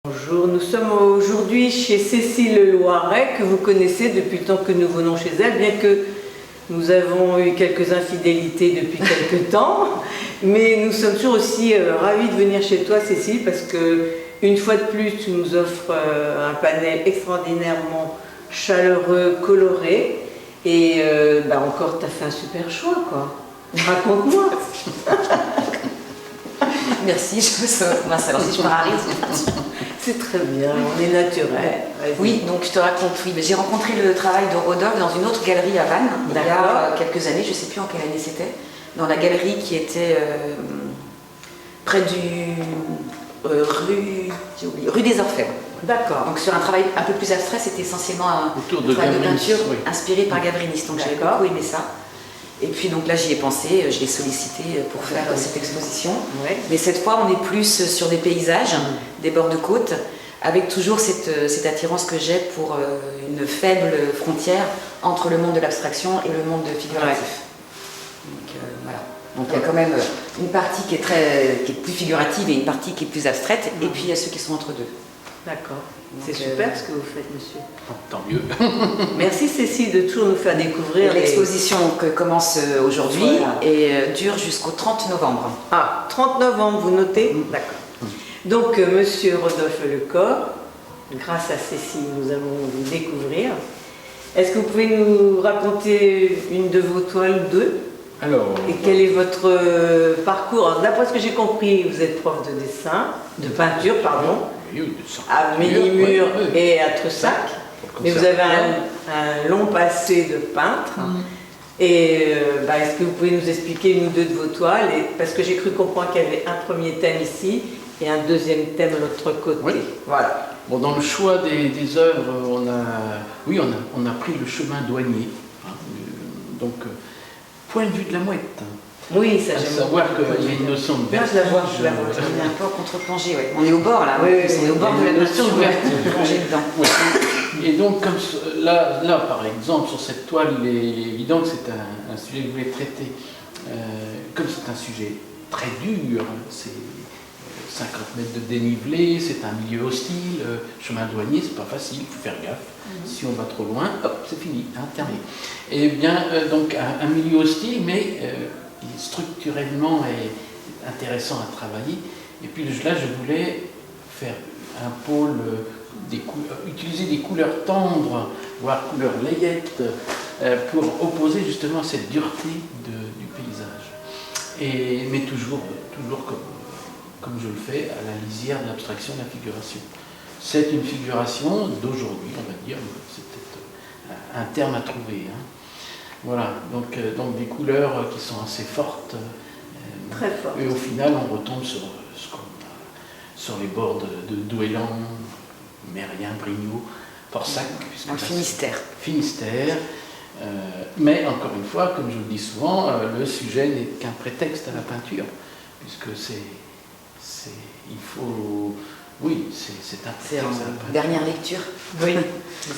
Bonjour, nous sommes aujourd'hui chez Cécile Loiret, que vous connaissez depuis le temps que nous venons chez elle, bien que nous avons eu quelques infidélités depuis quelques temps, mais nous sommes toujours aussi ravis de venir chez toi, Cécile, parce que une fois de plus, tu nous offres un panel extraordinairement chaleureux, coloré, et encore, tu as fait un super choix, quoi. Raconte-moi. Merci, alors si je me rarise. C'est très bien, on est naturel. Oui, donc je te raconte, oui, j'ai rencontré le travail de Rodolphe dans une autre galerie à Vannes, il y a quelques années, je ne sais plus en quelle année c'était, dans la galerie qui était près du rue des Orfèvres. D'accord. Donc sur un travail un peu plus abstrait, c'était essentiellement un travail de peinture inspiré par Gavrinis, donc j'avais beaucoup aimé ça. Et puis donc là j'y ai pensé, je l'ai sollicité pour faire cette exposition. Ouais. Mais cette fois on est plus sur des paysages, des bords de côte, avec toujours cette attirance que j'ai pour une faible frontière entre le monde de l'abstraction et le monde figuratif. Donc voilà. Donc il y a quand même une partie qui est plus figurative et une partie qui est plus abstraite, et puis il y a ceux qui sont entre deux. D'accord. C'est super ce que vous faites, monsieur. Tant mieux. Merci Cécile de toujours nous faire découvrir. L'exposition commence aujourd'hui et dure jusqu'au 30 novembre. Ah, 30 novembre, vous notez? D'accord. Donc, monsieur Rodolphe Lecor, grâce à Cécile, nous allons vous découvrir. Est-ce que vous pouvez nous raconter une de vos toiles ou deux? Alors, et quel est votre parcours? D'après ce que j'ai compris, vous êtes prof de dessin, de peinture, pardon, à Ménimur et à Tressac, mais vous avez un long passé de peintre. Et est-ce que vous pouvez nous expliquer une ou deux de vos toiles? Parce que j'ai cru comprendre qu'il y avait un premier thème ici et un deuxième thème de l'autre côté. Oui. Voilà. Bon, dans le choix des œuvres, on a pris le chemin douanier. Donc, point de vue de la mouette. Oui, ça j'aime. Savoir qu'il y a une notion de vertige. Je la vois. On est un peu en contre-plongée, ouais. On est au bord là, oui, on est au bord de la notion de vertige dedans. Oui. Et donc, comme là, par exemple, sur cette toile, il est évident que c'est un sujet que je voulais traiter. Comme c'est un sujet très dur, c'est 50 mètres de dénivelé, c'est un milieu hostile, chemin douanier, c'est pas facile, il faut faire gaffe. Si on va trop loin, hop, c'est fini, terminé. Et bien, donc, un milieu hostile, mais structurellement est intéressant à travailler. Et puis là, je voulais faire un pôle, utiliser des couleurs tendres, voire couleurs layettes, pour opposer justement cette dureté du paysage. Mais toujours comme je le fais, à la lisière de l'abstraction de la figuration. C'est une figuration d'aujourd'hui, on va dire, c'est peut-être un terme à trouver. Hein. Voilà, donc des couleurs qui sont assez fortes. Très fortes. Et au final, on retombe sur les bords de Douélan, Mérien, Brignot, Forsac. Dans le Finistère. Finistère. Mais encore une fois, comme je le dis souvent, le sujet n'est qu'un prétexte à la peinture, puisque il faut... Oui, c'est un prétexte à la peinture. Dernière lecture. Oui.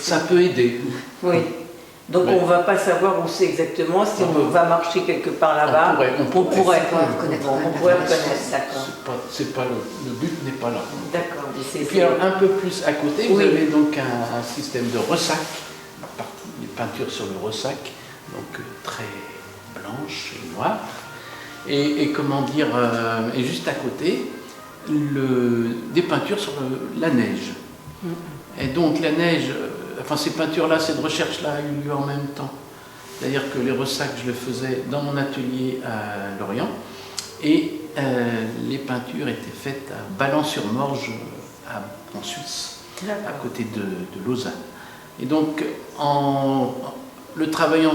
Ça peut aider. Oui. Donc on ne va pas savoir, on sait exactement, si on va marcher quelque part là-bas, on pourrait reconnaître, d'accord. C'est pas le but n'est pas là. D'accord. Et puis alors, un peu plus à côté, vous avez donc un système de ressac, des peintures sur le ressac, donc très blanches et noires. Et comment dire, et juste à côté, des peintures sur la neige. Et donc la neige, ces peintures-là, cette recherche-là a eu lieu en même temps. C'est-à-dire que les ressacs, je les faisais dans mon atelier à Lorient, et les peintures étaient faites à Ballans-sur-Morge, en Suisse, à côté de Lausanne. Et donc, le travail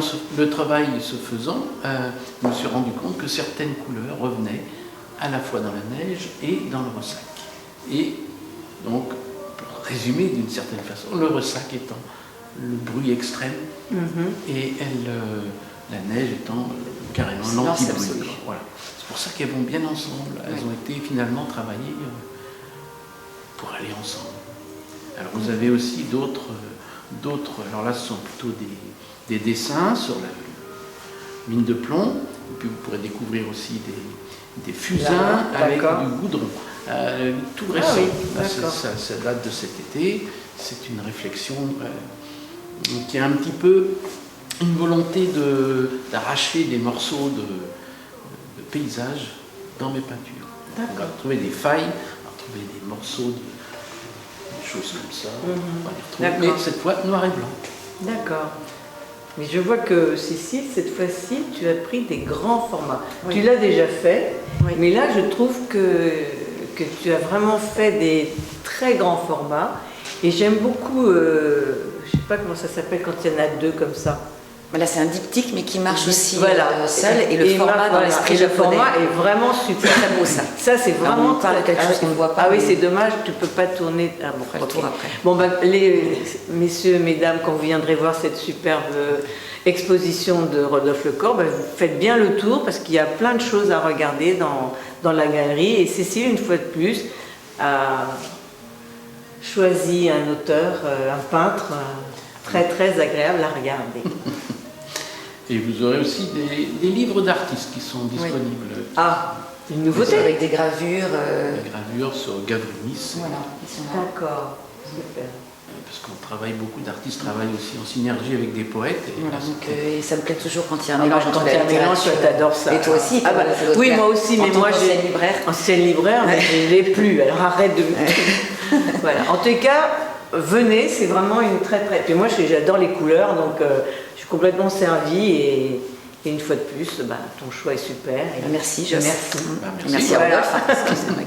se faisant, je me suis rendu compte que certaines couleurs revenaient à la fois dans la neige et dans le ressac. Et donc, pour résumer d'une certaine façon, le ressac étant le bruit extrême et la neige étant carrément l'anti-bruit. Voilà. C'est pour ça qu'elles vont bien ensemble. Elles ont été finalement travaillées pour aller ensemble. Alors vous avez aussi d'autres, alors là ce sont plutôt des dessins sur la mine de plomb, et puis vous pourrez découvrir aussi des fusains avec du goudron. tout récent. Ah oui, Là, d'accord. ça date de cet été. C'est une réflexion qui est un petit peu une volonté d'arracher des morceaux de paysage dans mes peintures. On va trouver des failles, on va trouver des morceaux de choses comme ça. On va les retrouver, mais cette fois noir et blanc. D'accord. Mais je vois que Cécile, cette fois-ci, tu as pris des grands formats. Oui. Tu l'as déjà fait, Oui. mais là, je trouve que tu as vraiment fait des très grands formats. Et j'aime beaucoup, je ne sais pas comment ça s'appelle quand il y en a deux comme ça. Là, c'est un diptyque, mais qui marche aussi Voilà. seul. Et le format dans l'esprit et le japonais. format est vraiment super. C'est très beau, ça. Ça, c'est Alors, vraiment on parle de quelque chose qu'on ne voit pas, Ah oui, mais- c'est dommage, tu ne peux pas tourner. Ah bon, On fera le ok. tour après. Bon, ben, messieurs, mesdames, quand vous viendrez voir cette superbe exposition de Rodolphe Lecor, ben, vous faites bien le tour parce qu'il y a plein de choses à regarder dans la galerie. Et Cécile, une fois de plus, a choisi un auteur, un peintre très très agréable à regarder. Et vous aurez aussi des livres d'artistes qui sont disponibles. Ah, une nouveauté. Avec des gravures. Des gravures sur Gavrinis. Voilà, ils sont là. D'accord, super. Parce qu'on travaille, beaucoup d'artistes travaillent aussi en synergie avec des poètes. Et Voilà, là, donc, et ça me plaît toujours quand il y a un Ah, mélange quand entre il y la a un mélange, toi, littérature. t'adores ça. Et toi aussi, Ah bah, ça doit te oui, plaire. moi aussi, En mais tant moi qu'ancienne j'ai libraire. ancienne libraire, mais je l'ai plus. Alors arrête de. Voilà. En tout cas, venez, c'est vraiment une très très. Puis moi, j'adore les couleurs, donc je suis complètement servie et une fois de plus, bah, ton choix est super. Et Merci, Merci. Bah, Merci merci. à Voilà. Rodolphe. Excusez-moi.